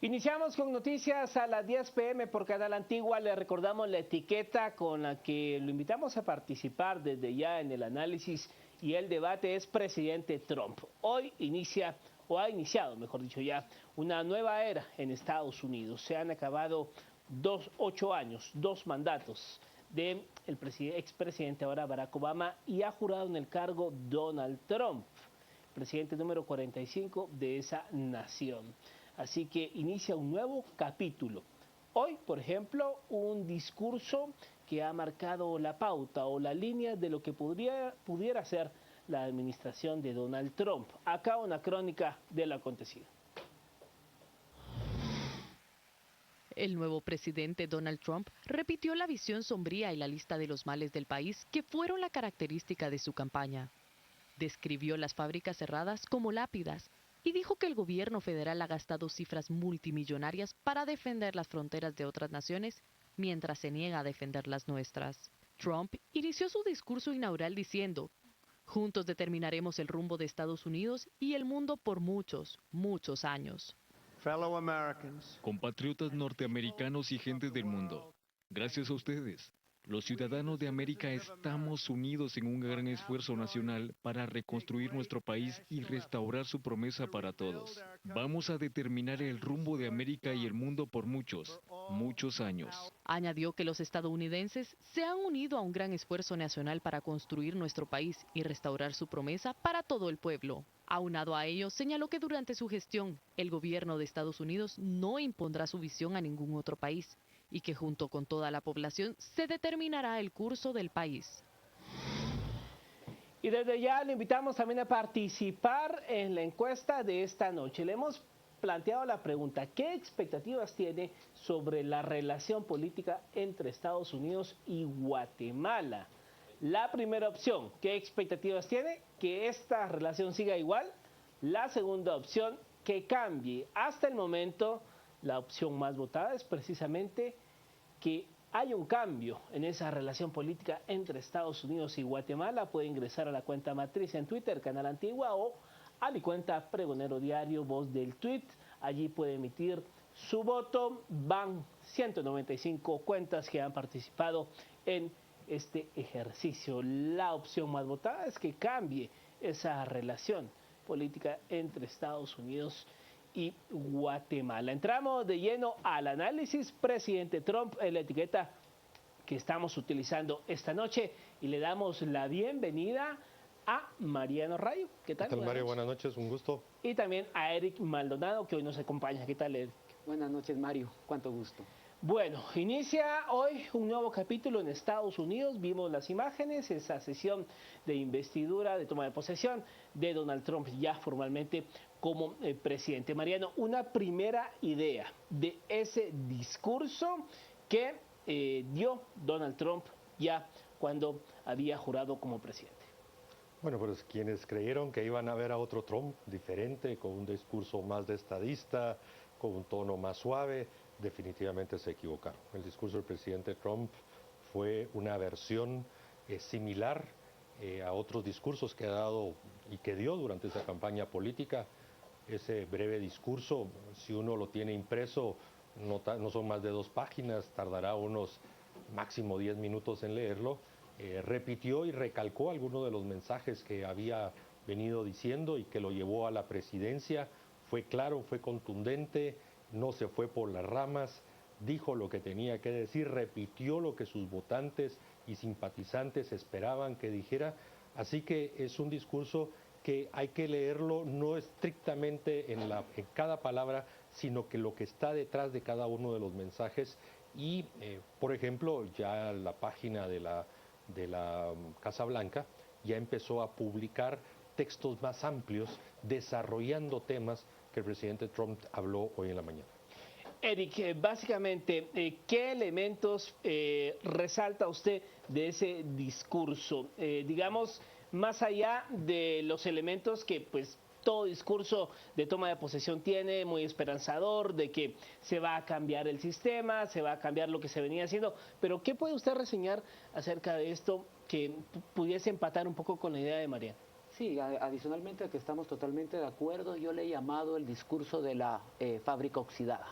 Iniciamos con noticias a las 10 p.m. por Canal Antigua. Le recordamos la etiqueta con la que lo invitamos a participar desde ya en el análisis y el debate es presidente Trump. Hoy inicia, o ha iniciado, mejor dicho ya, una nueva era en Estados Unidos. Se han acabado 8 años, 2 mandatos del expresidente ahora Barack Obama y ha jurado en el cargo Donald Trump, presidente número 45 de esa nación. Así que inicia un nuevo capítulo. Hoy, por ejemplo, un discurso que ha marcado la pauta o la línea de lo que pudiera ser la administración de Donald Trump. Acá una crónica de lo acontecido. El nuevo presidente Donald Trump repitió la visión sombría y la lista de los males del país que fueron la característica de su campaña. Describió las fábricas cerradas como lápidas y dijo que el gobierno federal ha gastado cifras multimillonarias para defender las fronteras de otras naciones mientras se niega a defender las nuestras. Trump inició su discurso inaugural diciendo: "Juntos determinaremos el rumbo de Estados Unidos y el mundo por muchos, muchos años". Compatriotas norteamericanos y gentes del mundo, gracias a ustedes, los ciudadanos de América estamos unidos en un gran esfuerzo nacional para reconstruir nuestro país y restaurar su promesa para todos. Vamos a determinar el rumbo de América y el mundo por muchos, muchos años. Añadió que los estadounidenses se han unido a un gran esfuerzo nacional para construir nuestro país y restaurar su promesa para todo el pueblo. Aunado a ello, señaló que durante su gestión, el gobierno de Estados Unidos no impondrá su visión a ningún otro país y que junto con toda la población se determinará el curso del país. Y desde ya le invitamos también a participar en la encuesta de esta noche. Le hemos planteado la pregunta: ¿qué expectativas tiene sobre la relación política entre Estados Unidos y Guatemala? La primera opción, ¿qué expectativas tiene? Que esta relación siga igual. La segunda opción, que cambie. Hasta el momento, la opción más votada es precisamente que hay un cambio en esa relación política entre Estados Unidos y Guatemala. Puede ingresar a la cuenta matriz en Twitter, Canal Antigua, o a mi cuenta Pregonero Diario, Voz del Tweet. Allí puede emitir su voto. Van 195 cuentas que han participado en este ejercicio. La opción más votada es que cambie esa relación política entre Estados Unidos y Guatemala. Entramos de lleno al análisis. Presidente Trump, en la etiqueta que estamos utilizando esta noche, y le damos la bienvenida a Mariano Rayo. ¿Qué tal? ¿Qué tal, Mario? Buenas noches, un gusto. Y también a Eric Maldonado, que hoy nos acompaña. ¿Qué tal, Eric? Buenas noches, Mario. Cuánto gusto. Bueno, inicia hoy un nuevo capítulo en Estados Unidos. Vimos las imágenes, esa sesión de investidura, de toma de posesión de Donald Trump ya formalmente como presidente. Mariano, una primera idea de ese discurso que dio Donald Trump ya cuando había jurado como presidente. Bueno, pues quienes creyeron que iban a ver a otro Trump diferente, con un discurso más de estadista, con un tono más suave, definitivamente se equivocaron. El discurso del presidente Trump fue una versión similar a otros discursos que ha dado y que dio durante esa campaña política. Ese breve discurso, si uno lo tiene impreso, no son más de 2 páginas, tardará unos máximo 10 minutos en leerlo. Repitió y recalcó algunos de los mensajes que había venido diciendo y que lo llevó a la presidencia. Fue claro, fue contundente, no se fue por las ramas, dijo lo que tenía que decir, repitió lo que sus votantes y simpatizantes esperaban que dijera. Así que es un discurso que hay que leerlo no estrictamente en cada palabra, sino que lo que está detrás de cada uno de los mensajes. Y, por ejemplo, ya la página de la Casa Blanca ya empezó a publicar textos más amplios desarrollando temas que el presidente Trump habló hoy en la mañana. Eric, básicamente, ¿qué elementos resalta usted de ese discurso? Digamos, más allá de los elementos que pues todo discurso de toma de posesión tiene, muy esperanzador, de que se va a cambiar el sistema, se va a cambiar lo que se venía haciendo, pero ¿qué puede usted reseñar acerca de esto que pudiese empatar un poco con la idea de Mariano? Sí, adicionalmente a que estamos totalmente de acuerdo, yo le he llamado el discurso de la fábrica oxidada.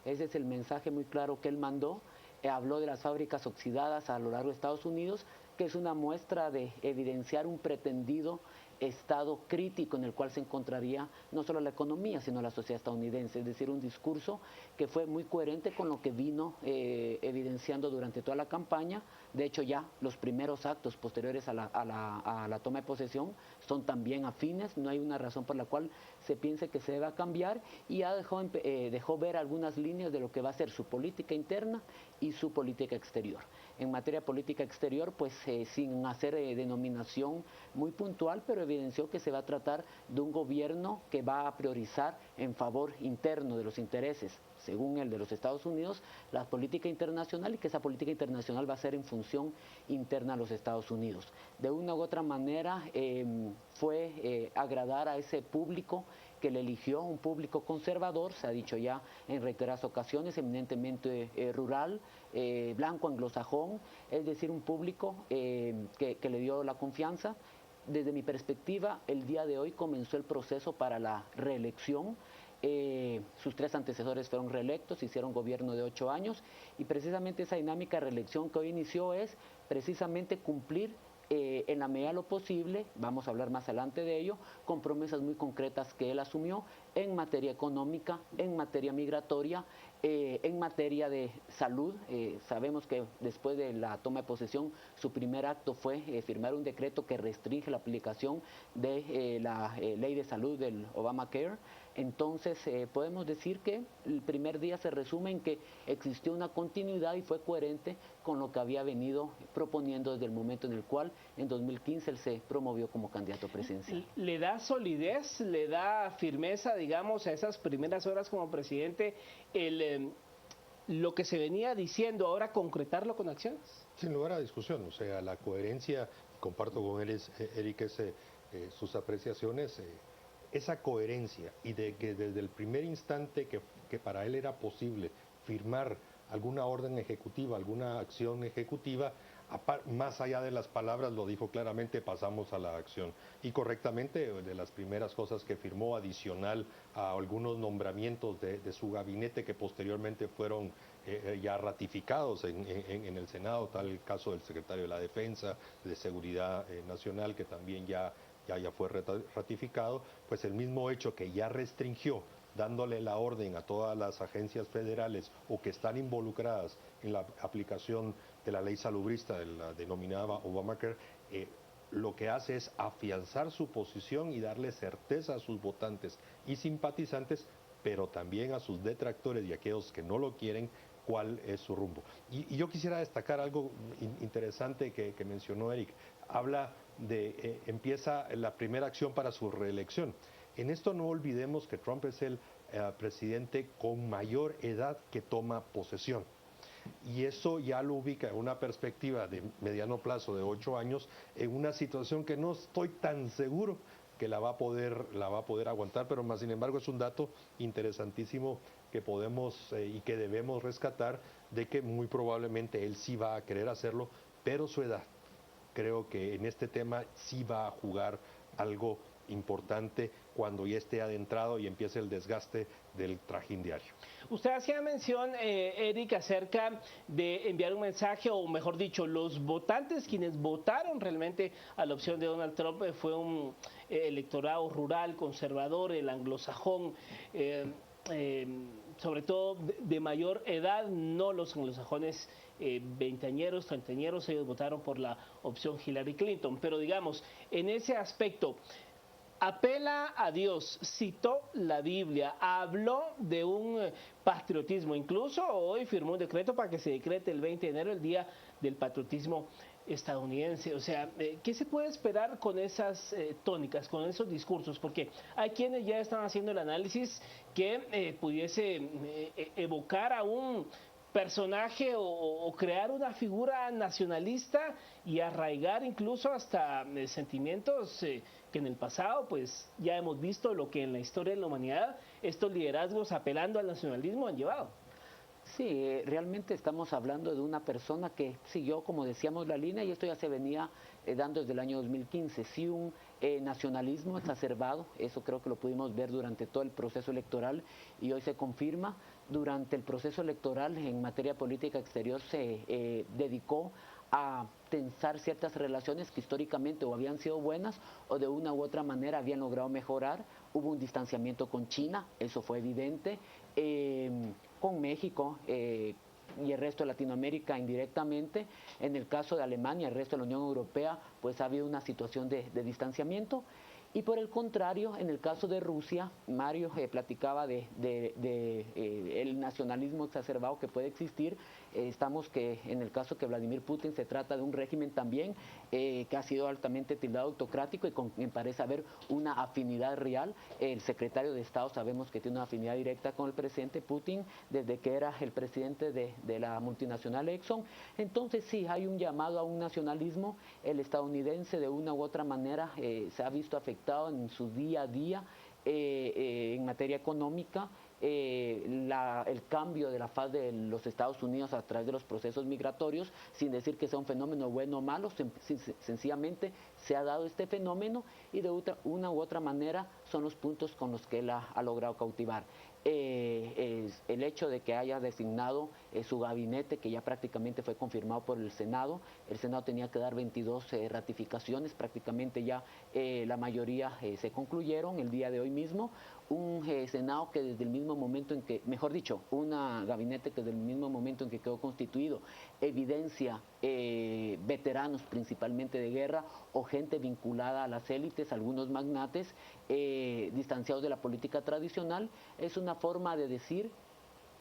Ese es el mensaje muy claro que él mandó. Habló de las fábricas oxidadas a lo largo de Estados Unidos, que es una muestra de evidenciar un pretendido estado crítico en el cual se encontraría no solo la economía, sino la sociedad estadounidense. Es decir, un discurso que fue muy coherente con lo que vino evidenciando durante toda la campaña. De hecho, ya los primeros actos posteriores a la toma de posesión son también afines. No hay una razón por la cual se piense que se deba cambiar, y ya dejó ver algunas líneas de lo que va a ser su política interna y su política exterior. En materia de política exterior, pues sin hacer denominación muy puntual, pero evidenció que se va a tratar de un gobierno que va a priorizar en favor interno de los intereses, según el de los Estados Unidos, la política internacional, y que esa política internacional va a ser en función interna a los Estados Unidos. De una u otra manera fue agradar a ese público que le eligió, un público conservador, se ha dicho ya en reiteradas ocasiones, eminentemente rural, blanco, anglosajón, es decir, un público que le dio la confianza. Desde mi perspectiva, el día de hoy comenzó el proceso para la reelección. Sus tres antecesores fueron reelectos, hicieron gobierno de 8 años, y precisamente esa dinámica de reelección que hoy inició es precisamente cumplir en la medida de lo posible, vamos a hablar más adelante de ello, con promesas muy concretas que él asumió en materia económica, en materia migratoria, en materia de salud. Sabemos que después de la toma de posesión, su primer acto fue firmar un decreto que restringe la aplicación de la ley de salud del Obamacare. Entonces podemos decir que el primer día se resume en que existió una continuidad y fue coherente con lo que había venido proponiendo desde el momento en el cual en 2015 él se promovió como candidato presidencial. ¿Le da solidez, le da firmeza, digamos, a esas primeras horas como presidente lo que se venía diciendo, ahora concretarlo con acciones? Sin lugar a discusión, o sea, la coherencia, comparto con él, Eric, sus apreciaciones, esa coherencia, y de que desde el primer instante que para él era posible firmar alguna orden ejecutiva, alguna acción ejecutiva, más allá de las palabras, lo dijo claramente, pasamos a la acción. Y correctamente, de las primeras cosas que firmó, adicional a algunos nombramientos de su gabinete que posteriormente fueron ya ratificados en el Senado, tal el caso del secretario de la Defensa, de Seguridad Nacional, que también ya fue ratificado, pues el mismo hecho que ya restringió, dándole la orden a todas las agencias federales o que están involucradas en la aplicación de la ley salubrista, de la denominada Obamacare, lo que hace es afianzar su posición y darle certeza a sus votantes y simpatizantes, pero también a sus detractores y a aquellos que no lo quieren, cuál es su rumbo. Y yo quisiera destacar algo interesante que mencionó Eric. Habla de, empieza la primera acción para su reelección. En esto no olvidemos que Trump es el presidente con mayor edad que toma posesión. Y eso ya lo ubica en una perspectiva de mediano plazo de 8 años, en una situación que no estoy tan seguro que la va a poder aguantar, pero más sin embargo es un dato interesantísimo que podemos y que debemos rescatar, de que muy probablemente él sí va a querer hacerlo, pero su edad creo que en este tema sí va a jugar algo importante cuando ya esté adentrado y empiece el desgaste del trajín diario. Usted hacía mención, Eric, acerca de enviar un mensaje, o mejor dicho, los votantes quienes votaron realmente a la opción de Donald Trump fue un electorado rural, conservador, el anglosajón, sobre todo de mayor edad, no los anglosajones veinteañeros, treintañeros. Ellos votaron por la opción Hillary Clinton. Pero digamos, en ese aspecto, apela a Dios, citó la Biblia, habló de un patriotismo, incluso hoy firmó un decreto para que se decrete el 20 de enero el Día del Patriotismo estadounidense. O sea, ¿qué se puede esperar con esas tónicas, con esos discursos? Porque hay quienes ya están haciendo el análisis que pudiese evocar a un personaje o crear una figura nacionalista y arraigar incluso hasta sentimientos que en el pasado pues ya hemos visto lo que en la historia de la humanidad estos liderazgos apelando al nacionalismo han llevado. Sí, realmente estamos hablando de una persona que siguió, como decíamos, la línea, y esto ya se venía dando desde el año 2015. Sí, un nacionalismo exacerbado, eso creo que lo pudimos ver durante todo el proceso electoral y hoy se confirma. Durante el proceso electoral en materia política exterior se dedicó a tensar ciertas relaciones que históricamente o habían sido buenas o de una u otra manera habían logrado mejorar. Hubo un distanciamiento con China, eso fue evidente, con México y el resto de Latinoamérica indirectamente. En el caso de Alemania, el resto de la Unión Europea, pues ha habido una situación de distanciamiento. Y por el contrario, en el caso de Rusia, Mario platicaba el nacionalismo exacerbado que puede existir. Estamos que en el caso que Vladimir Putin se trata de un régimen también que ha sido altamente tildado autocrático y con quien parece haber una afinidad real. El secretario de Estado sabemos que tiene una afinidad directa con el presidente Putin desde que era el presidente de la multinacional Exxon. Entonces sí, hay un llamado a un nacionalismo. El estadounidense de una u otra manera se ha visto afectado en su día a día en materia económica, el cambio de la faz de los Estados Unidos a través de los procesos migratorios, sin decir que sea un fenómeno bueno o malo, sencillamente se ha dado este fenómeno y de una u otra manera son los puntos con los que él ha logrado cautivar. El hecho de que haya designado su gabinete, que ya prácticamente fue confirmado por el Senado tenía que dar 22 ratificaciones, prácticamente ya la mayoría se concluyeron el día de hoy mismo. Un Senado que desde el mismo momento en que, mejor dicho, un gabinete que desde el mismo momento en que quedó constituido evidencia veteranos principalmente de guerra o gente vinculada a las élites, algunos magnates distanciados de la política tradicional. Es una forma de decir,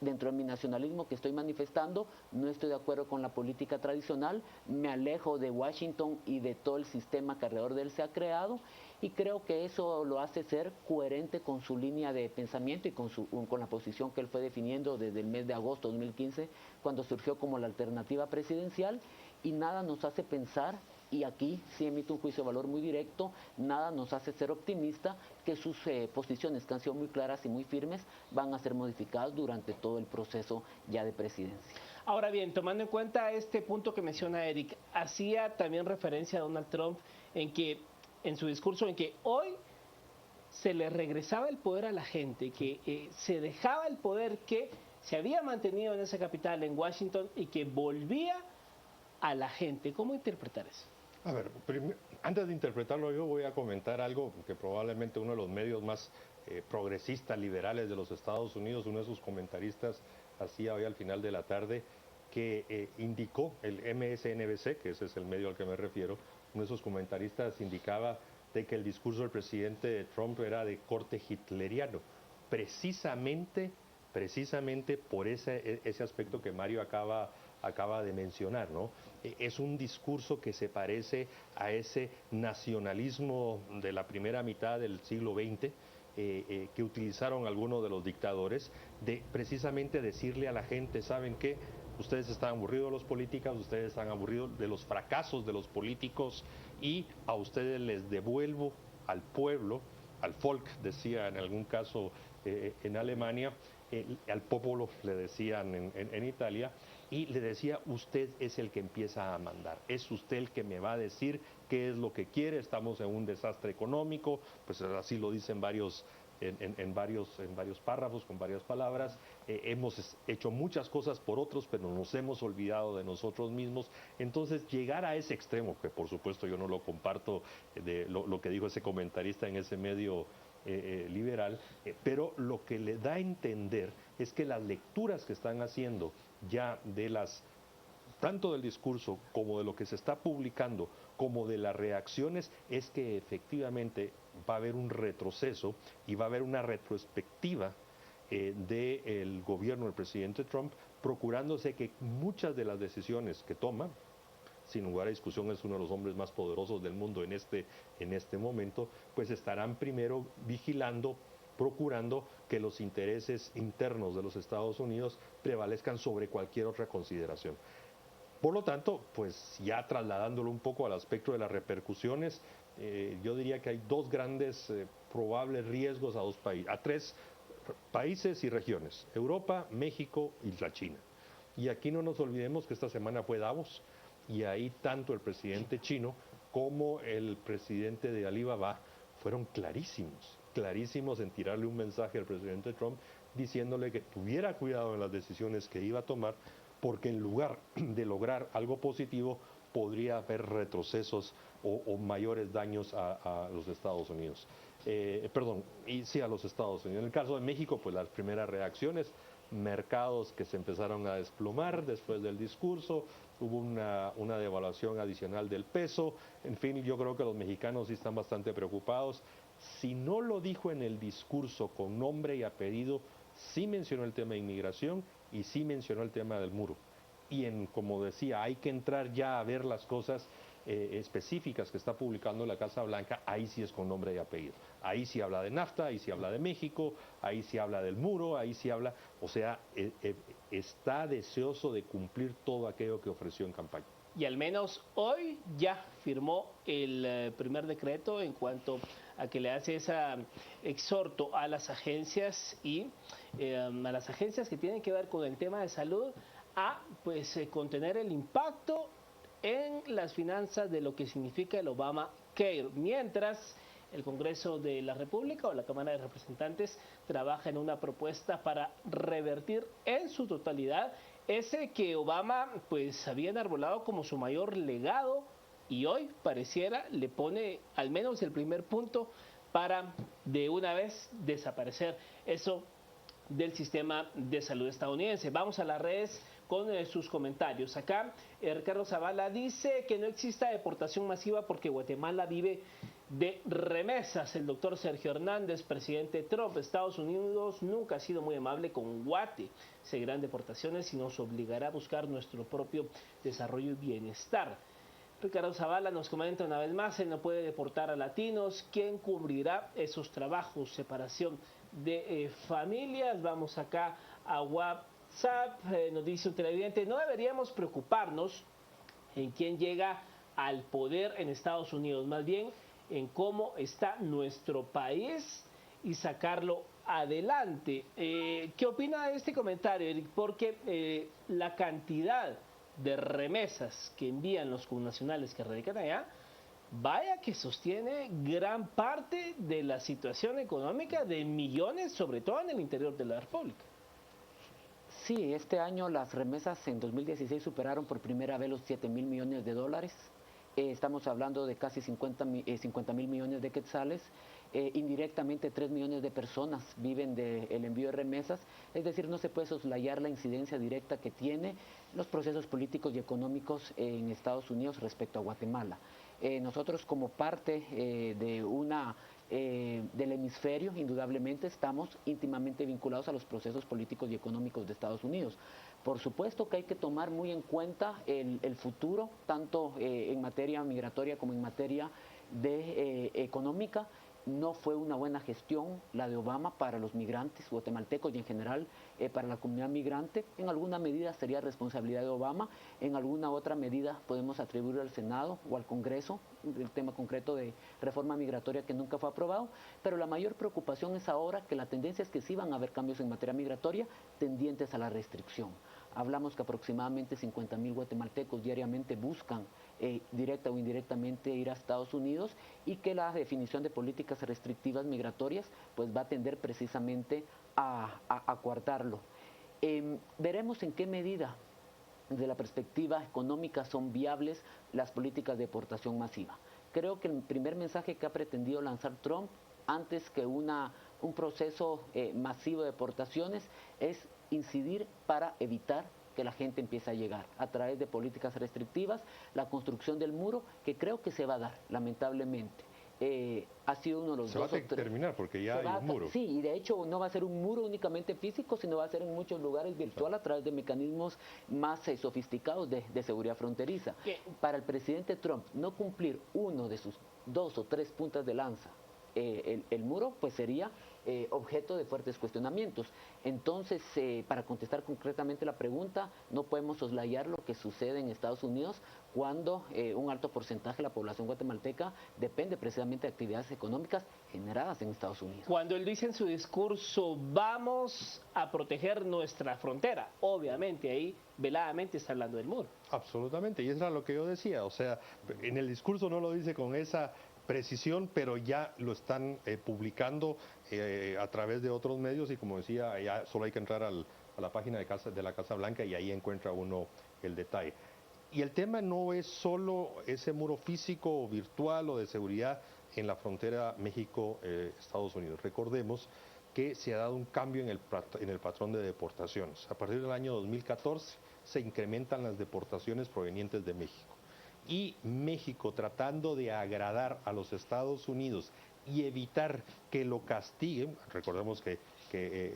dentro de mi nacionalismo que estoy manifestando, no estoy de acuerdo con la política tradicional, me alejo de Washington y de todo el sistema que alrededor de él se ha creado, y creo que eso lo hace ser coherente con su línea de pensamiento y con la posición que él fue definiendo desde el mes de agosto de 2015, cuando surgió como la alternativa presidencial. Y nada nos hace pensar, y aquí sí emito un juicio de valor muy directo, nada nos hace ser optimista que sus posiciones, que han sido muy claras y muy firmes, van a ser modificadas durante todo el proceso ya de presidencia. Ahora bien, tomando en cuenta este punto que menciona Eric, hacía también referencia a Donald Trump en su discurso, en que hoy se le regresaba el poder a la gente, que se dejaba el poder que se había mantenido en esa capital, en Washington, y que volvía a la gente. ¿Cómo interpretar eso? A ver, antes de interpretarlo yo voy a comentar algo que probablemente uno de los medios más progresistas, liberales de los Estados Unidos, uno de sus comentaristas hacía hoy al final de la tarde, que indicó, el MSNBC, que ese es el medio al que me refiero, uno de sus comentaristas indicaba de que el discurso del presidente Trump era de corte hitleriano, precisamente por ese aspecto que Mario acaba de mencionar, ¿no? Es un discurso que se parece a ese nacionalismo de la primera mitad del siglo XX que utilizaron algunos de los dictadores, de precisamente decirle a la gente, ¿saben qué? Ustedes están aburridos de los políticos, ustedes están aburridos de los fracasos de los políticos y a ustedes les devuelvo al pueblo, al Volk, decía en algún caso en Alemania, al popolo le decían en Italia, y le decía, usted es el que empieza a mandar, es usted el que me va a decir qué es lo que quiere, estamos en un desastre económico, pues así lo dicen en varios párrafos, con varias palabras, hemos hecho muchas cosas por otros, pero nos hemos olvidado de nosotros mismos. Entonces llegar a ese extremo, que por supuesto yo no lo comparto, de lo que dijo ese comentarista en ese medio liberal, pero lo que le da a entender es que las lecturas que están haciendo ya tanto del discurso como de lo que se está publicando, como de las reacciones, es que efectivamente va a haber un retroceso y va a haber una retrospectiva del gobierno del presidente Trump, procurándose que muchas de las decisiones que toma, sin lugar a discusión es uno de los hombres más poderosos del mundo en este momento, pues estarán primero vigilando, procurando que los intereses internos de los Estados Unidos prevalezcan sobre cualquier otra consideración. Por lo tanto, pues ya trasladándolo un poco al aspecto de las repercusiones, yo diría que hay dos grandes probables riesgos a tres países y regiones, Europa, México y la China. Y aquí no nos olvidemos que esta semana fue Davos y ahí tanto el presidente chino como el presidente de Alibaba fueron clarísimos en tirarle un mensaje al presidente Trump diciéndole que tuviera cuidado en las decisiones que iba a tomar, porque en lugar de lograr algo positivo podría haber retrocesos o mayores daños a los Estados Unidos. A los Estados Unidos. En el caso de México, pues las primeras reacciones, mercados que se empezaron a desplomar después del discurso, hubo una devaluación adicional del peso, en fin, yo creo que los mexicanos sí están bastante preocupados. Si no lo dijo en el discurso con nombre y apellido, sí mencionó el tema de inmigración y sí mencionó el tema del muro. Y como decía, hay que entrar ya a ver las cosas específicas que está publicando la Casa Blanca, ahí sí es con nombre y apellido. Ahí sí habla de NAFTA, ahí sí habla de México, ahí sí habla del muro, ahí sí habla, o sea, está deseoso de cumplir todo aquello que ofreció en campaña. Y al menos hoy ya firmó el primer decreto en cuanto a que le hace ese exhorto a las agencias y a las agencias que tienen que ver con el tema de salud a contener el impacto en las finanzas de lo que significa el Obamacare, mientras el Congreso de la República o la Cámara de Representantes trabaja en una propuesta para revertir en su totalidad ese que Obama había enarbolado como su mayor legado y hoy pareciera le pone al menos el primer punto para de una vez desaparecer eso del sistema de salud estadounidense. Vamos a las redes con sus comentarios. Acá Ricardo Zavala dice que no exista deportación masiva porque Guatemala vive de remesas. El doctor Sergio Hernández, presidente Trump, Estados Unidos nunca ha sido muy amable con Guate. Seguirán deportaciones y nos obligará a buscar nuestro propio desarrollo y bienestar. Ricardo Zavala nos comenta una vez más, él no puede deportar a latinos. ¿Quién cubrirá esos trabajos? Separación de familias. Vamos acá a WhatsApp, nos dice un televidente, no deberíamos preocuparnos en quién llega al poder en Estados Unidos, más bien en cómo está nuestro país y sacarlo adelante. ¿Qué opina de este comentario, Eric? Porque la cantidad de remesas que envían los connacionales que radican allá, vaya que sostiene gran parte de la situación económica de millones, sobre todo en el interior de la República. Sí, este año las remesas en 2016 superaron por primera vez los 7.000 millones de dólares. Estamos hablando de casi 50.000 millones de quetzales. Indirectamente 3 millones de personas viven del envío de remesas, es decir, no se puede soslayar la incidencia directa que tiene los procesos políticos y económicos en Estados Unidos respecto a Guatemala. Nosotros como parte del hemisferio, indudablemente estamos íntimamente vinculados a los procesos políticos y económicos de Estados Unidos. Por supuesto que hay que tomar muy en cuenta el futuro, tanto en materia migratoria como en materia económica. No fue una buena gestión la de Obama para los migrantes guatemaltecos y en general para la comunidad migrante. En alguna medida sería responsabilidad de Obama, en alguna otra medida podemos atribuir al Senado o al Congreso el tema concreto de reforma migratoria que nunca fue aprobado, pero la mayor preocupación es ahora que la tendencia es que sí van a haber cambios en materia migratoria tendientes a la restricción. Hablamos que aproximadamente 50.000 guatemaltecos diariamente buscan directa o indirectamente ir a Estados Unidos y que la definición de políticas restrictivas migratorias va a tender precisamente a coartarlo. Veremos en qué medida desde la perspectiva económica son viables las políticas de deportación masiva. Creo que el primer mensaje que ha pretendido lanzar Trump antes que un proceso masivo de deportaciones es incidir para evitar que la gente empiece a llegar a través de políticas restrictivas, la construcción del muro, que creo que se va a dar, lamentablemente. Ha sido uno de los se va a terminar porque ya hay un muro. Sí, y de hecho no va a ser un muro únicamente físico, sino va a ser en muchos lugares virtual a través de mecanismos más sofisticados de seguridad fronteriza. Para el presidente Trump no cumplir uno de sus 2 o 3 puntas de lanza, el muro, pues sería objeto de fuertes cuestionamientos. Entonces, para contestar concretamente la pregunta, no podemos soslayar lo que sucede en Estados Unidos cuando un alto porcentaje de la población guatemalteca depende precisamente de actividades económicas generadas en Estados Unidos. Cuando él dice en su discurso, vamos a proteger nuestra frontera, obviamente ahí veladamente está hablando del muro. Absolutamente, y eso era lo que yo decía, o sea, en el discurso no lo dice con esa precisión, pero ya lo están publicando a través de otros medios y como decía, ya solo hay que entrar a la página de la Casa Blanca y ahí encuentra uno el detalle. Y el tema no es solo ese muro físico o virtual o de seguridad en la frontera México-Estados Unidos. Recordemos que se ha dado un cambio en el patrón de deportaciones. A partir del año 2014 se incrementan las deportaciones provenientes de México. Y México, tratando de agradar a los Estados Unidos y evitar que lo castiguen, recordemos que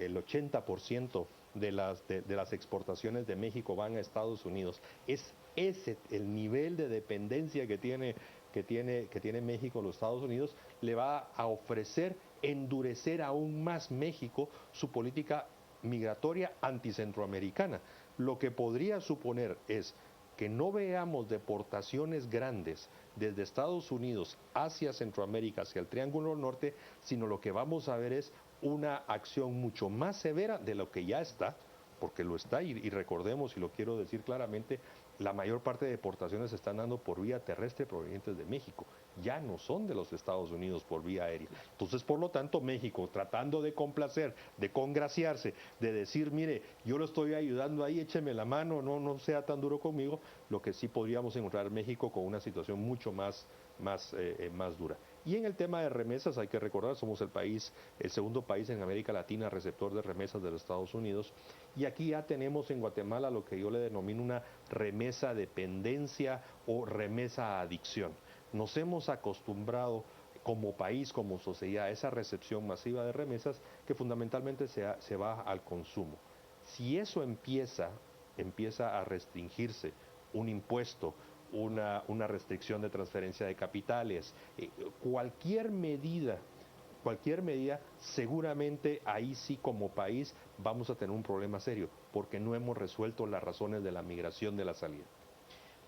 el 80% de las exportaciones de México van a Estados Unidos, es ese el nivel de dependencia que tiene México a los Estados Unidos, le va a ofrecer endurecer aún más México su política migratoria anticentroamericana. Lo que podría suponer es que no veamos deportaciones grandes desde Estados Unidos hacia Centroamérica, hacia el Triángulo Norte, sino lo que vamos a ver es una acción mucho más severa de lo que ya está, porque lo está, y recordemos, y lo quiero decir claramente, la mayor parte de deportaciones se están dando por vía terrestre provenientes de México, ya no son de los Estados Unidos por vía aérea. Entonces, por lo tanto, México, tratando de complacer, de congraciarse, de decir, mire, yo lo estoy ayudando ahí, écheme la mano, no sea tan duro conmigo, lo que sí podríamos encontrar México con una situación mucho más dura. Y en el tema de remesas hay que recordar, somos el segundo país en América Latina receptor de remesas de los Estados Unidos, y aquí ya tenemos en Guatemala lo que yo le denomino una remesa dependencia o remesa adicción. Nos hemos acostumbrado como país, como sociedad, a esa recepción masiva de remesas que fundamentalmente se va al consumo. Si eso empieza a restringirse, un impuesto, una restricción de transferencia de capitales, cualquier medida, seguramente ahí sí como país vamos a tener un problema serio, porque no hemos resuelto las razones de la migración de la salida.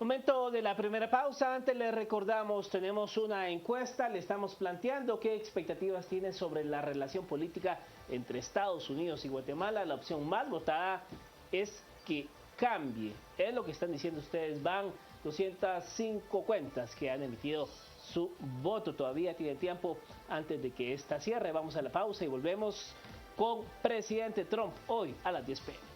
Momento de la primera pausa. Antes les recordamos, tenemos una encuesta, le estamos planteando qué expectativas tiene sobre la relación política entre Estados Unidos y Guatemala. La opción más votada es que cambie. Es lo que están diciendo ustedes. Van 205 cuentas que han emitido su voto. Todavía tiene tiempo antes de que esta cierre. Vamos a la pausa y volvemos con presidente Trump hoy a las 10 p.m.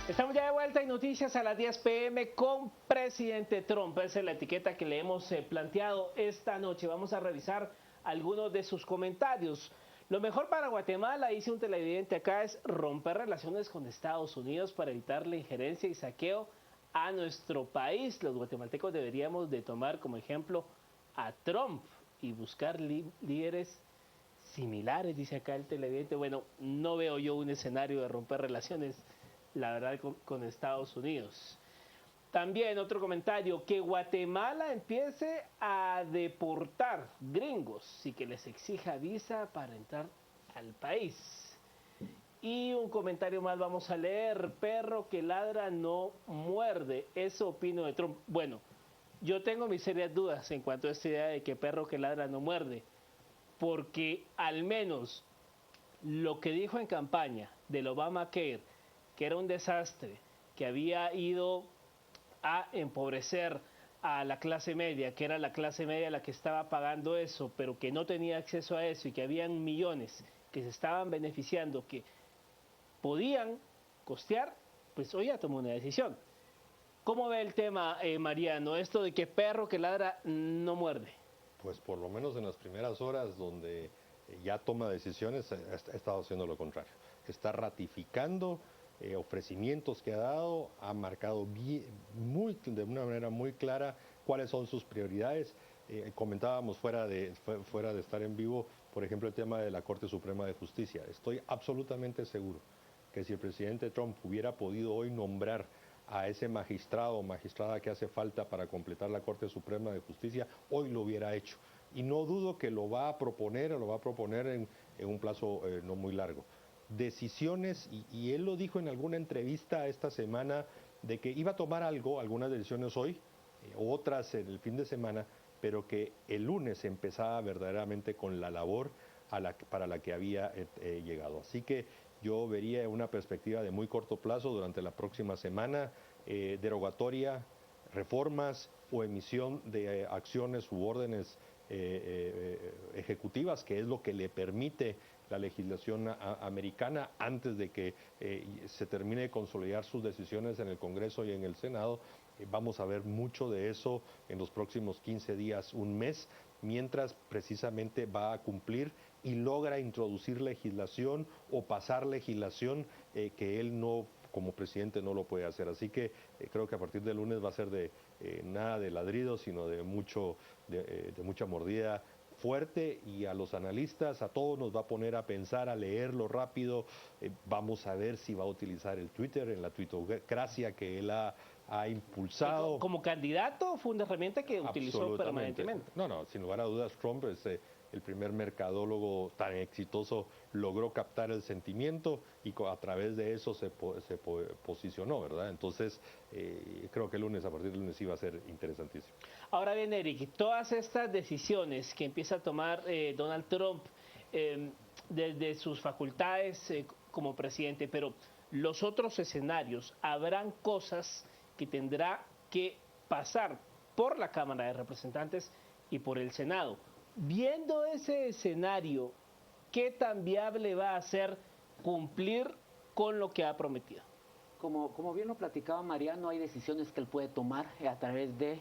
Estamos ya de vuelta en Noticias a las 10 p.m. con presidente Trump. Esa es la etiqueta que le hemos planteado esta noche. Vamos a revisar algunos de sus comentarios. Lo mejor para Guatemala, dice un televidente acá, es romper relaciones con Estados Unidos para evitar la injerencia y saqueo a nuestro país. Los guatemaltecos deberíamos de tomar como ejemplo a Trump y buscar líderes similares, dice acá el televidente. Bueno, no veo yo un escenario de romper relaciones, la verdad, con Estados Unidos. También otro comentario, que Guatemala empiece a deportar gringos y que les exija visa para entrar al país. Y un comentario más vamos a leer, perro que ladra no muerde, eso opino de Trump. Bueno, yo tengo mis serias dudas en cuanto a esta idea de que perro que ladra no muerde, porque al menos lo que dijo en campaña del Obamacare, que era un desastre, que había ido a empobrecer a la clase media, que era la clase media la que estaba pagando eso, pero que no tenía acceso a eso y que habían millones que se estaban beneficiando, que podían costear, pues hoy ya tomó una decisión. ¿Cómo ve el tema, Mariano, esto de que perro que ladra no muerde? Pues por lo menos en las primeras horas donde ya toma decisiones, ha estado haciendo lo contrario. Está ratificando ofrecimientos que ha dado, ha marcado de una manera muy clara cuáles son sus prioridades. Comentábamos fuera de estar en vivo, por ejemplo, el tema de la Corte Suprema de Justicia. Estoy absolutamente seguro que si el presidente Trump hubiera podido hoy nombrar a ese magistrado o magistrada que hace falta para completar la Corte Suprema de Justicia, hoy lo hubiera hecho. Y no dudo que lo va a proponer, o lo va a proponer en un plazo no muy largo. Decisiones, y él lo dijo en alguna entrevista esta semana, de que iba a tomar algunas decisiones hoy, otras en el fin de semana, pero que el lunes empezaba verdaderamente con la labor para la que había llegado. Así que yo vería una perspectiva de muy corto plazo durante la próxima semana, derogatoria, reformas o emisión de acciones u órdenes ejecutivas, que es lo que le permite la legislación americana antes de que se termine de consolidar sus decisiones en el Congreso y en el Senado. Vamos a ver mucho de eso en los próximos 15 días, un mes, mientras precisamente va a cumplir y logra introducir legislación o pasar legislación que él no, como presidente, no lo puede hacer. Así que creo que a partir del lunes va a ser de nada de ladrido, sino de mucha mordida fuerte, y a los analistas, a todos nos va a poner a pensar, a leerlo rápido. Vamos a ver si va a utilizar el Twitter, en la tuitocracia que él ha impulsado. Como candidato fue una herramienta que utilizó permanentemente. No, sin lugar a dudas, Trump es el primer mercadólogo tan exitoso, logró captar el sentimiento y a través de eso se posicionó, ¿verdad? Entonces, creo que a partir del lunes iba a ser interesantísimo. Ahora bien, Eric, todas estas decisiones que empieza a tomar Donald Trump desde sus facultades como presidente, pero los otros escenarios, habrán cosas que tendrá que pasar por la Cámara de Representantes y por el Senado. Viendo ese escenario, ¿qué tan viable va a ser cumplir con lo que ha prometido? Como bien lo platicaba Mariano, hay decisiones que él puede tomar a través de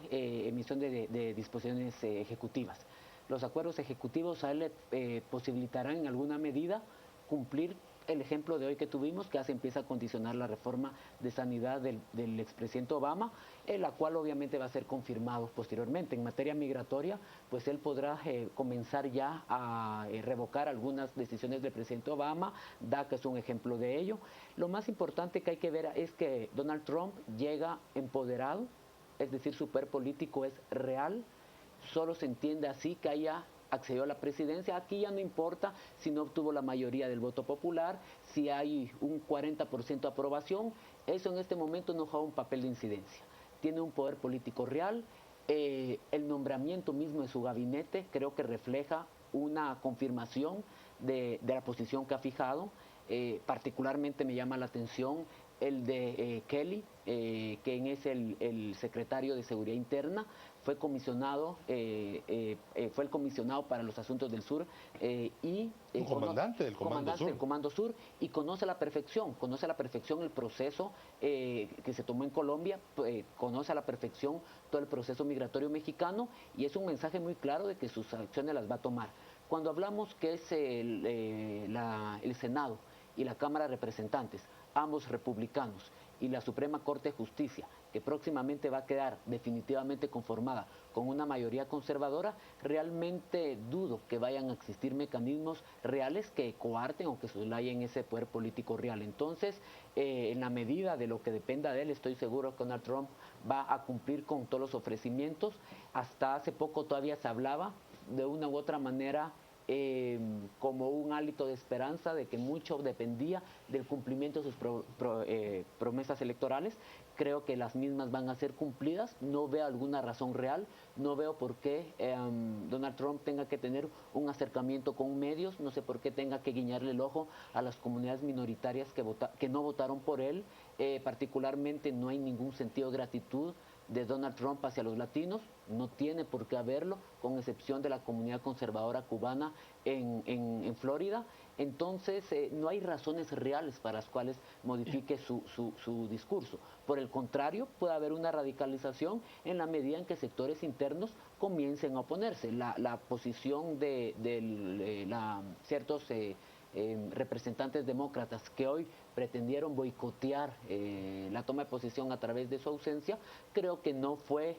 emisión de disposiciones ejecutivas. Los acuerdos ejecutivos a él le posibilitarán en alguna medida cumplir el ejemplo de hoy que tuvimos, que ya se empieza a condicionar la reforma de sanidad del expresidente Obama, la cual obviamente va a ser confirmado posteriormente. En materia migratoria, pues él podrá comenzar ya a revocar algunas decisiones del presidente Obama. DACA es un ejemplo de ello. Lo más importante que hay que ver es que Donald Trump llega empoderado, es decir, su poder político es real. Solo se entiende así que haya accedió a la presidencia. Aquí ya no importa si no obtuvo la mayoría del voto popular, si hay un 40% de aprobación, eso en este momento no juega un papel de incidencia. Tiene un poder político real, el nombramiento mismo de su gabinete creo que refleja una confirmación de la posición que ha fijado. Particularmente me llama la atención el de Kelly, quien es el secretario de Seguridad Interna, fue comisionado, fue el comisionado para los asuntos del sur y comandante del Comando Sur, y conoce a la perfección el proceso que se tomó en Colombia, conoce a la perfección todo el proceso migratorio mexicano, y es un mensaje muy claro de que sus acciones las va a tomar. Cuando hablamos que es el Senado y la Cámara de Representantes, ambos republicanos, y la Suprema Corte de Justicia, que próximamente va a quedar definitivamente conformada con una mayoría conservadora, realmente dudo que vayan a existir mecanismos reales que coarten o que soslayen ese poder político real. Entonces, en la medida de lo que dependa de él, estoy seguro que Donald Trump va a cumplir con todos los ofrecimientos. Hasta hace poco todavía se hablaba de una u otra manera como un hálito de esperanza de que mucho dependía del cumplimiento de sus promesas electorales. Creo que las mismas van a ser cumplidas, no veo alguna razón real, no veo por qué Donald Trump tenga que tener un acercamiento con medios, no sé por qué tenga que guiñarle el ojo a las comunidades minoritarias que no votaron por él. Particularmente no hay ningún sentido de gratitud de Donald Trump hacia los latinos, no tiene por qué haberlo, con excepción de la comunidad conservadora cubana en Florida. Entonces, no hay razones reales para las cuales modifique su discurso. Por el contrario, puede haber una radicalización en la medida en que sectores internos comiencen a oponerse. La posición de ciertos representantes demócratas que hoy pretendieron boicotear la toma de posición a través de su ausencia, creo que no fue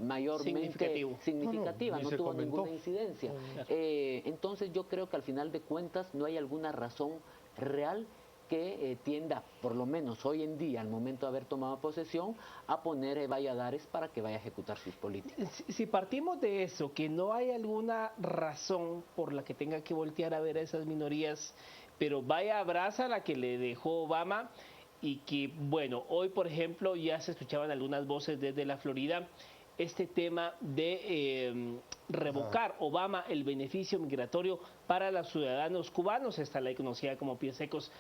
mayormente significativa, no tuvo ninguna incidencia. Entonces yo creo que al final de cuentas no hay alguna razón real que tienda, por lo menos hoy en día, al momento de haber tomado posesión, a poner Valladares para que vaya a ejecutar sus políticas. Si partimos de eso, que no hay alguna razón por la que tenga que voltear a ver a esas minorías, pero vaya abraza la que le dejó Obama y que, bueno, hoy por ejemplo ya se escuchaban algunas voces desde la Florida, este tema de revocar Obama el beneficio migratorio para los ciudadanos cubanos, esta ley conocida como pies secos,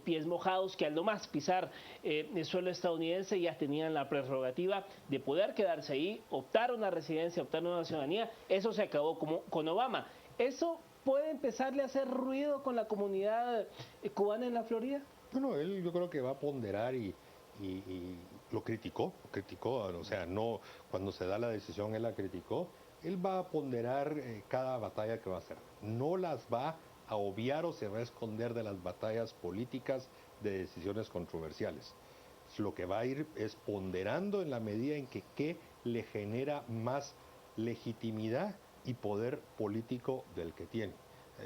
pies mojados, que al no más pisar el suelo estadounidense ya tenían la prerrogativa de poder quedarse ahí, optar una residencia, optar una ciudadanía. Eso se acabó con Obama. ¿Eso puede empezarle a hacer ruido con la comunidad cubana en la Florida? Bueno, él yo creo que va a ponderar y lo criticó, o sea, no, cuando se da la decisión él la criticó, él va a ponderar cada batalla que va a hacer, no las va a obviar o se va a esconder de las batallas políticas de decisiones controversiales. Lo que va a ir es ponderando en la medida en que qué le genera más legitimidad y poder político del que tiene.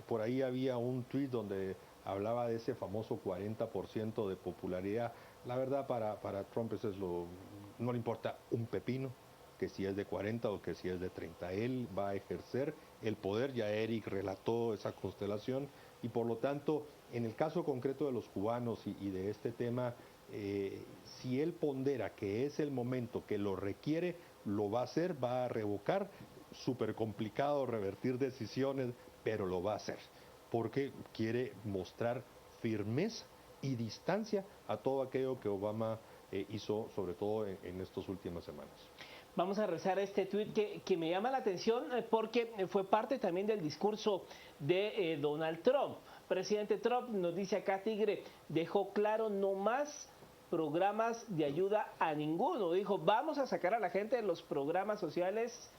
Por ahí había un tuit donde hablaba de ese famoso 40% de popularidad. La verdad para Trump eso es no le importa un pepino, que si es de 40 o que si es de 30. Él va a ejercer el poder, ya Eric relató esa constelación, y por lo tanto, en el caso concreto de los cubanos y de este tema, si él pondera que es el momento que lo requiere, lo va a hacer, va a revocar, súper complicado revertir decisiones, pero lo va a hacer, porque quiere mostrar firmeza y distancia a todo aquello que Obama hizo, sobre todo en estas últimas semanas. Vamos a rezar este tuit que me llama la atención porque fue parte también del discurso de Donald Trump. Presidente Trump, nos dice acá Tigre, dejó claro no más programas de ayuda a ninguno. Dijo, vamos a sacar a la gente de los programas sociales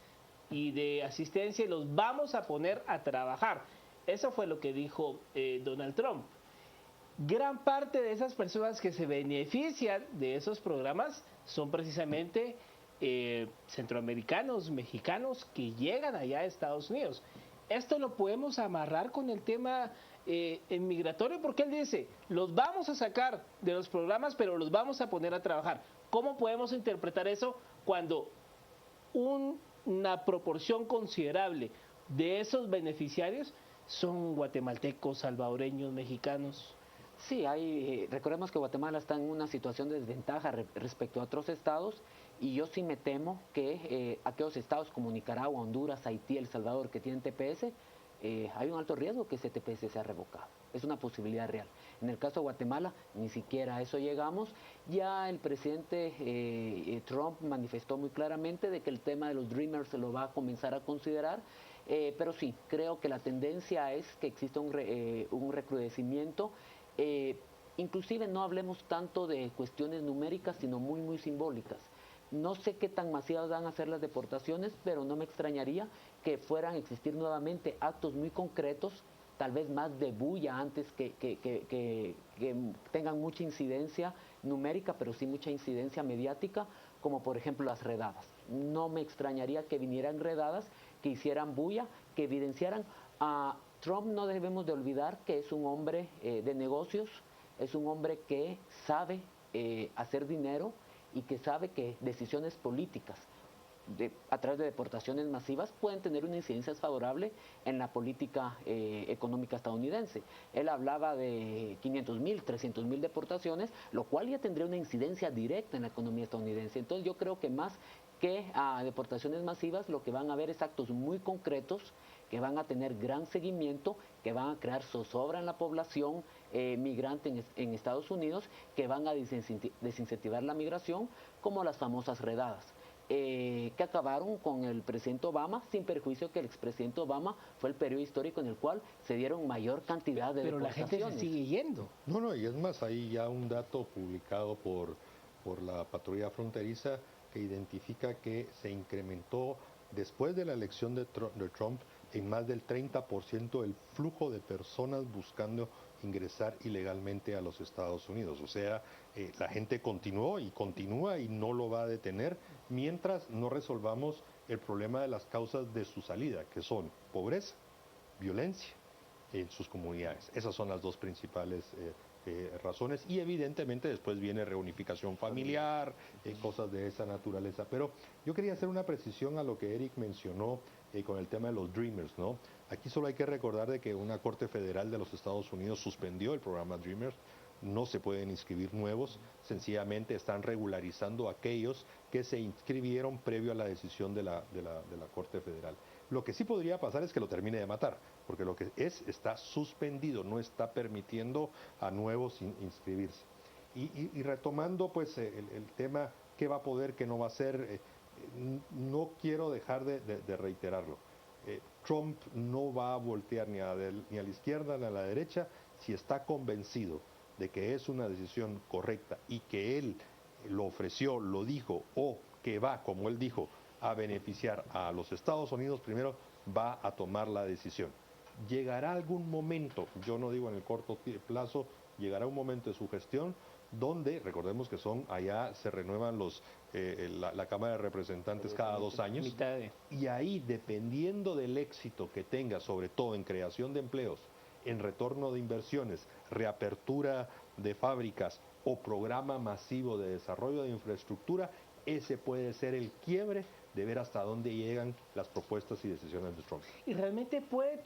y de asistencia y los vamos a poner a trabajar. Eso fue lo que dijo Donald Trump. Gran parte de esas personas que se benefician de esos programas son precisamente centroamericanos, mexicanos que llegan allá a Estados Unidos. Esto lo podemos amarrar con el tema migratorio, porque él dice, los vamos a sacar de los programas, pero los vamos a poner a trabajar. ¿Cómo podemos interpretar eso cuando una proporción considerable de esos beneficiarios son guatemaltecos, salvadoreños, mexicanos? Sí, recordemos que Guatemala está en una situación de desventaja respecto a otros estados, y yo sí me temo que aquellos estados como Nicaragua, Honduras, Haití, El Salvador que tienen TPS, hay un alto riesgo que ese TPS sea revocado. Es una posibilidad real. En el caso de Guatemala, ni siquiera a eso llegamos. Ya el presidente Trump manifestó muy claramente de que el tema de los Dreamers se lo va a comenzar a considerar. Pero sí, creo que la tendencia es que exista un recrudecimiento. Inclusive no hablemos tanto de cuestiones numéricas, sino muy simbólicas. No sé qué tan masivas van a ser las deportaciones, pero no me extrañaría que fueran a existir nuevamente actos muy concretos, tal vez más de bulla antes que tengan mucha incidencia numérica, pero sí mucha incidencia mediática, como por ejemplo las redadas. No me extrañaría que vinieran redadas, que hicieran bulla, que evidenciaran a Trump. No debemos de olvidar que es un hombre de negocios, es un hombre que sabe hacer dinero y que sabe que decisiones políticas a través de deportaciones masivas pueden tener una incidencia favorable en la política económica estadounidense. Él hablaba de 500,000, 300,000 deportaciones, lo cual ya tendría una incidencia directa en la economía estadounidense. Entonces yo creo que más que a deportaciones masivas, lo que van a ver es actos muy concretos que van a tener gran seguimiento, que van a crear zozobra en la población migrante en Estados Unidos, que van a desincentivar la migración, como las famosas redadas. Que acabaron con el presidente Obama, sin perjuicio que el expresidente Obama fue el periodo histórico en el cual se dieron mayor cantidad de pero deportaciones. La gente se sigue yendo. No, y es más, hay ya un dato publicado por la patrulla fronteriza que identifica que se incrementó después de la elección de Trump en más del 30% el flujo de personas buscando ingresar ilegalmente a los Estados Unidos. O sea, la gente continuó y continúa y no lo va a detener mientras no resolvamos el problema de las causas de su salida, que son pobreza, violencia en sus comunidades. Esas son las dos principales razones, y evidentemente después viene reunificación familiar, cosas de esa naturaleza. Pero yo quería hacer una precisión a lo que Eric mencionó con el tema de los Dreamers, ¿no? Aquí solo hay que recordar de que una Corte Federal de los Estados Unidos suspendió el programa Dreamers. No se pueden inscribir nuevos, sencillamente están regularizando aquellos que se inscribieron previo a la decisión de la Corte Federal. Lo que sí podría pasar es que lo termine de matar, porque lo que está suspendido, no está permitiendo a nuevos inscribirse. Y retomando pues el tema, qué va a poder, qué no va a hacer, no quiero dejar de reiterarlo. Trump no va a voltear ni a la izquierda ni a la derecha si está convencido de que es una decisión correcta y que él lo ofreció, lo dijo, o que va, como él dijo, a beneficiar a los Estados Unidos, primero va a tomar la decisión. Llegará algún momento, yo no digo en el corto plazo, llegará un momento de su gestión donde, recordemos que allá se renuevan la Cámara de Representantes cada 2 años, y ahí, dependiendo del éxito que tenga, sobre todo en creación de empleos, en retorno de inversiones, reapertura de fábricas o programa masivo de desarrollo de infraestructura, ese puede ser el quiebre de ver hasta dónde llegan las propuestas y decisiones de Trump. Y realmente puede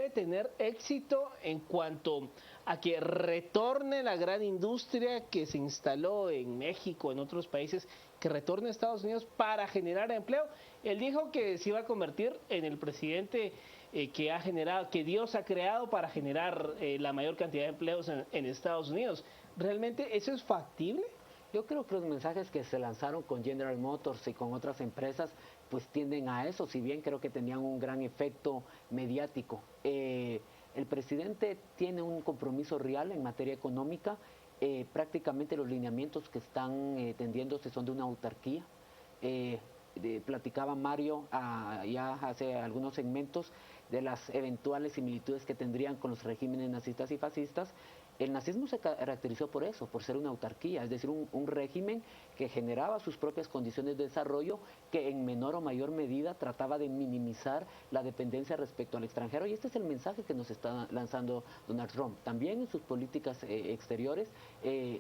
tener éxito en cuanto a que retorne la gran industria que se instaló en México, en otros países, que retorne a Estados Unidos para generar empleo. Él dijo que se iba a convertir en el presidente que Dios ha creado para generar la mayor cantidad de empleos en Estados Unidos. ¿Realmente eso es factible? Yo creo que los mensajes que se lanzaron con General Motors y con otras empresas pues tienden a eso, si bien creo que tenían un gran efecto mediático. El presidente tiene un compromiso real en materia económica, prácticamente los lineamientos que están tendiéndose son de una autarquía. Platicaba Mario ya hace algunos segmentos de las eventuales similitudes que tendrían con los regímenes nazistas y fascistas. El nazismo se caracterizó por eso, por ser una autarquía, es decir, un régimen que generaba sus propias condiciones de desarrollo, que en menor o mayor medida trataba de minimizar la dependencia respecto al extranjero, y este es el mensaje que nos está lanzando Donald Trump. También en sus políticas exteriores,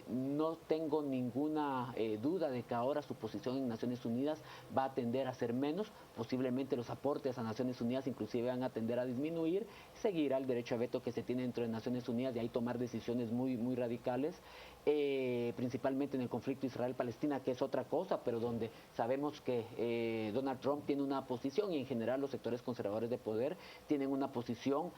no tengo ninguna duda de que ahora su posición en Naciones Unidas va a tender a ser menos, posiblemente los aportes a Naciones Unidas inclusive van a tender a disminuir, seguirá el derecho a veto que se tiene dentro de Naciones Unidas y ahí tomar decisiones muy radicales, principalmente en el conflicto Israel-Palestina, que es otra cosa, pero donde sabemos que Donald Trump tiene una posición, y en general los sectores conservadores de poder tienen una posición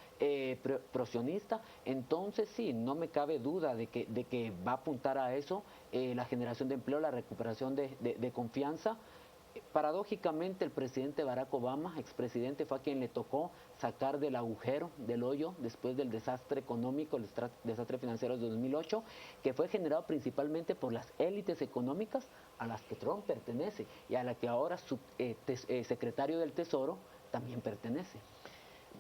prosionista. Entonces sí, no me cabe duda de que va a apuntar a eso, la generación de empleo, la recuperación de confianza. Paradójicamente, el presidente Barack Obama, expresidente, fue a quien le tocó sacar del agujero, del hoyo, después del desastre económico, el desastre financiero de 2008, que fue generado principalmente por las élites económicas a las que Trump pertenece y a la que ahora su secretario del Tesoro también pertenece.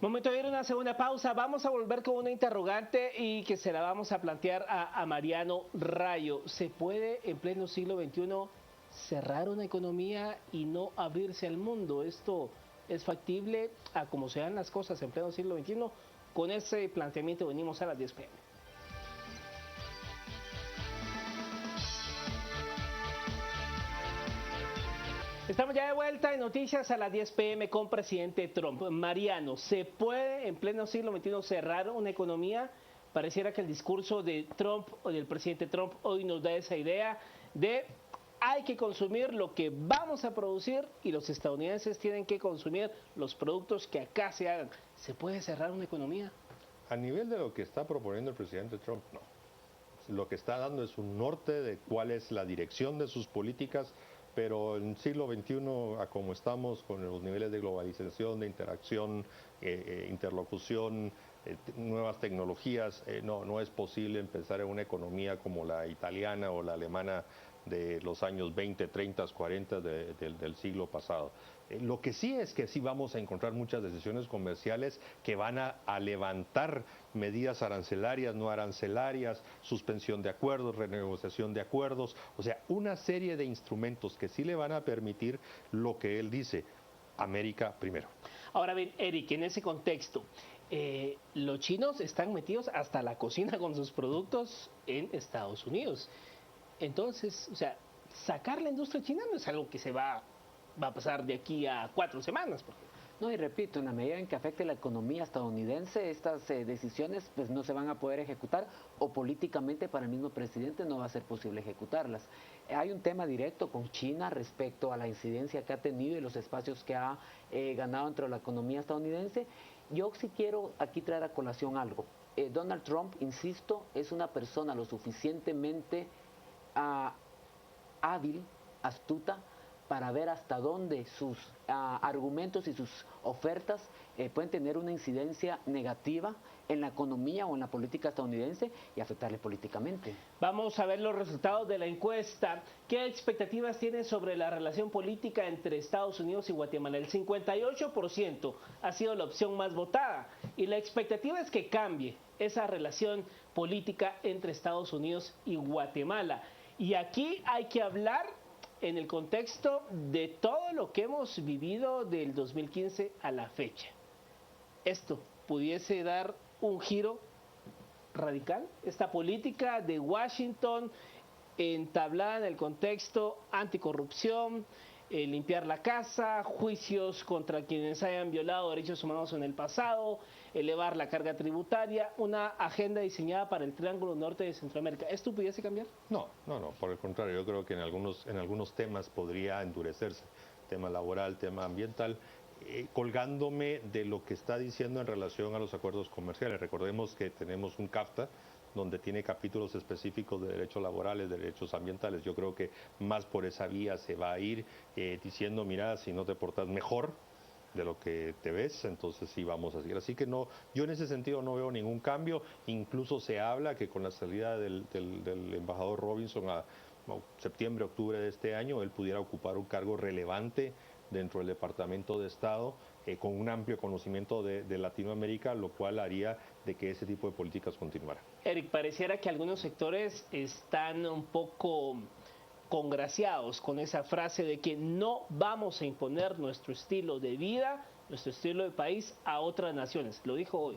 Momento de ir a una segunda pausa. Vamos a volver con una interrogante y que se la vamos a plantear a Mariano Rayo. ¿Se puede en pleno siglo XXI cerrar una economía y no abrirse al mundo? ¿Esto es factible a como se dan las cosas en pleno siglo XXI? Con ese planteamiento venimos a las 10 p.m. Estamos ya de vuelta en Noticias a las 10 p.m. con presidente Trump. Mariano, ¿se puede en pleno siglo XXI cerrar una economía? Pareciera que el discurso de Trump o del presidente Trump hoy nos da esa idea de hay que consumir lo que vamos a producir y los estadounidenses tienen que consumir los productos que acá se hagan. ¿Se puede cerrar una economía? A nivel de lo que está proponiendo el presidente Trump, no. Lo que está dando es un norte de cuál es la dirección de sus políticas, pero en el siglo XXI, a como estamos con los niveles de globalización, de interacción, interlocución, nuevas tecnologías, no es posible empezar en una economía como la italiana o la alemana de los años 20, 30, 40 del siglo pasado. Lo que sí es que sí vamos a encontrar muchas decisiones comerciales que van a levantar medidas arancelarias, no arancelarias, suspensión de acuerdos, renegociación de acuerdos, o sea, una serie de instrumentos que sí le van a permitir lo que él dice, América primero. Ahora bien, Eric, en ese contexto, los chinos están metidos hasta la cocina con sus productos en Estados Unidos. Entonces, o sea, sacar la industria china no es algo que va a pasar de aquí a 4 semanas. No, y repito, en la medida en que afecte la economía estadounidense, estas decisiones pues no se van a poder ejecutar, o políticamente para el mismo presidente no va a ser posible ejecutarlas. Hay un tema directo con China respecto a la incidencia que ha tenido y los espacios que ha ganado dentro de la economía estadounidense. Yo sí quiero aquí traer a colación algo. Donald Trump, insisto, es una persona lo suficientemente hábil, astuta, para ver hasta dónde sus argumentos y sus ofertas pueden tener una incidencia negativa en la economía o en la política estadounidense y afectarle políticamente. Vamos a ver los resultados de la encuesta. ¿Qué expectativas tienen sobre la relación política entre Estados Unidos y Guatemala? El 58% ha sido la opción más votada y la expectativa es que cambie esa relación política entre Estados Unidos y Guatemala. Y aquí hay que hablar en el contexto de todo lo que hemos vivido del 2015 a la fecha. Esto pudiese dar un giro radical. Esta política de Washington entablada en el contexto anticorrupción, limpiar la casa, juicios contra quienes hayan violado derechos humanos en el pasado, elevar la carga tributaria, una agenda diseñada para el Triángulo Norte de Centroamérica. ¿Esto pudiese cambiar? No, por el contrario, yo creo que en algunos temas podría endurecerse, tema laboral, tema ambiental, colgándome de lo que está diciendo en relación a los acuerdos comerciales. Recordemos que tenemos un CAFTA, donde tiene capítulos específicos de derechos laborales, de derechos ambientales. Yo creo que más por esa vía se va a ir diciendo, mira, si no te portas mejor de lo que te ves, entonces sí vamos a seguir. Así que no, yo en ese sentido no veo ningún cambio. Incluso se habla que con la salida del embajador Robinson a septiembre, octubre de este año, él pudiera ocupar un cargo relevante dentro del Departamento de Estado, con un amplio conocimiento de Latinoamérica, lo cual haría de que ese tipo de políticas continuara. Eric, pareciera que algunos sectores están un poco congraciados con esa frase de que no vamos a imponer nuestro estilo de vida, nuestro estilo de país a otras naciones. Lo dijo hoy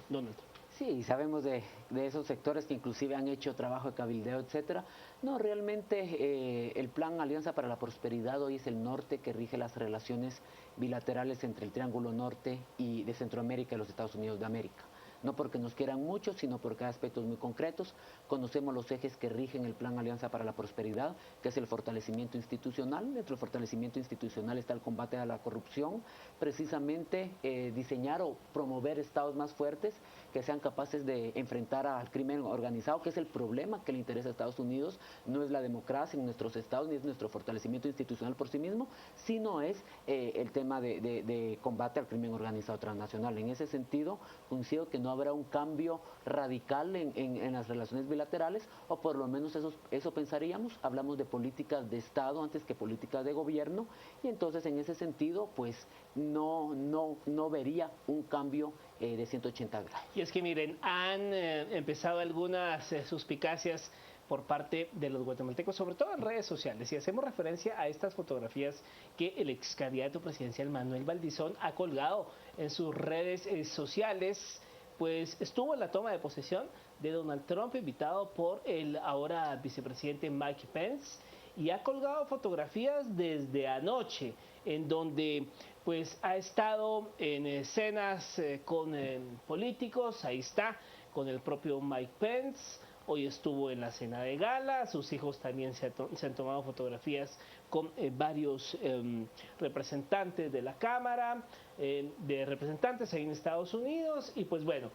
Donald Trump. Sí, sabemos de esos sectores que inclusive han hecho trabajo de cabildeo, etcétera. No, realmente el plan Alianza para la Prosperidad hoy es el norte que rige las relaciones bilaterales entre el Triángulo Norte y de Centroamérica y los Estados Unidos de América. No porque nos quieran mucho, sino porque hay aspectos muy concretos. Conocemos los ejes que rigen el Plan Alianza para la Prosperidad, que es el fortalecimiento institucional. Dentro del fortalecimiento institucional está el combate a la corrupción, precisamente diseñar o promover estados más fuertes que sean capaces de enfrentar al crimen organizado, que es el problema que le interesa a Estados Unidos. No es la democracia en nuestros estados, ni es nuestro fortalecimiento institucional por sí mismo, sino es el tema de combate al crimen organizado transnacional. En ese sentido, coincido que no habrá un cambio radical en las relaciones bilaterales, o por lo menos eso pensaríamos. Hablamos de políticas de Estado antes que políticas de gobierno, y entonces en ese sentido pues no vería un cambio de 180 grados. Y es que miren, han empezado algunas suspicacias por parte de los guatemaltecos, sobre todo en redes sociales, y hacemos referencia a estas fotografías que el ex candidato presidencial Manuel Valdizón ha colgado en sus redes sociales. Pues estuvo en la toma de posesión de Donald Trump, invitado por el ahora vicepresidente Mike Pence, y ha colgado fotografías desde anoche, en donde pues ha estado en escenas con políticos. Ahí está, con el propio Mike Pence. Hoy estuvo en la cena de gala, sus hijos también se han tomado fotografías con varios representantes de la Cámara, de representantes ahí en Estados Unidos, y pues bueno,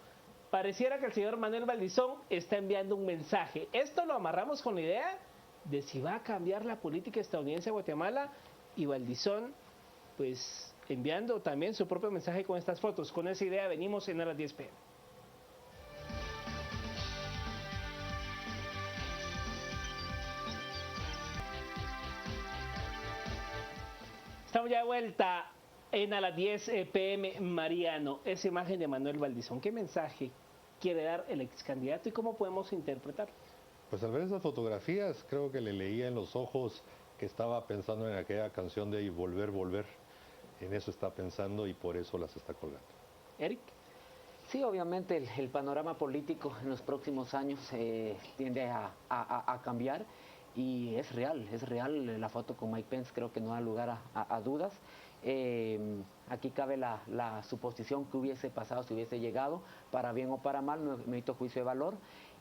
pareciera que el señor Manuel Valdizón está enviando un mensaje. Esto lo amarramos con la idea de si va a cambiar la política estadounidense a Guatemala, y Valdizón pues enviando también su propio mensaje con estas fotos. Con esa idea venimos en a las 10 p.m. Estamos ya de vuelta en a las 10 p.m. Mariano. Esa imagen de Manuel Valdizón, ¿qué mensaje quiere dar el ex candidato y cómo podemos interpretarlo? Pues al ver esas fotografías, creo que le leía en los ojos que estaba pensando en aquella canción de Volver, Volver. En eso está pensando y por eso las está colgando. Eric. Sí, obviamente el panorama político en los próximos años tiende a cambiar y es real la foto con Mike Pence, creo que no da lugar a dudas. Aquí cabe la suposición que hubiese pasado si hubiese llegado, para bien o para mal, no emito juicio de valor.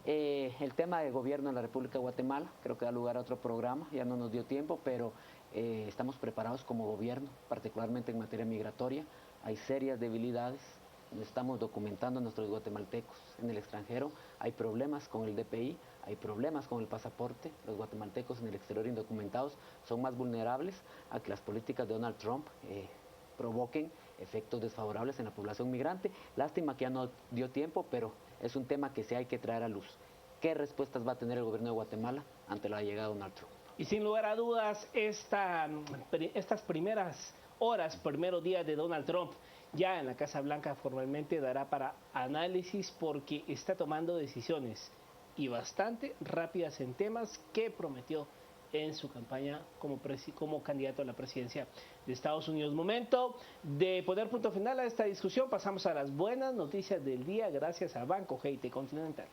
El tema del gobierno en la República de Guatemala, creo que da lugar a otro programa, ya no nos dio tiempo, pero estamos preparados como gobierno, particularmente en materia migratoria. Hay serias debilidades, estamos documentando a nuestros guatemaltecos en el extranjero, hay problemas con el DPI, hay problemas con el pasaporte, los guatemaltecos en el exterior indocumentados son más vulnerables a que las políticas de Donald Trump provoquen efectos desfavorables en la población migrante. Lástima que ya no dio tiempo, pero es un tema que sí hay que traer a luz. ¿Qué respuestas va a tener el gobierno de Guatemala ante la llegada de Donald Trump? Y sin lugar a dudas, estas primeras horas, primeros días de Donald Trump, ya en la Casa Blanca formalmente dará para análisis porque está tomando decisiones y bastante rápidas en temas que prometió en su campaña como candidato a la presidencia de Estados Unidos. Momento de poner punto final a esta discusión. Pasamos a las buenas noticias del día gracias a Banco GIT Continental.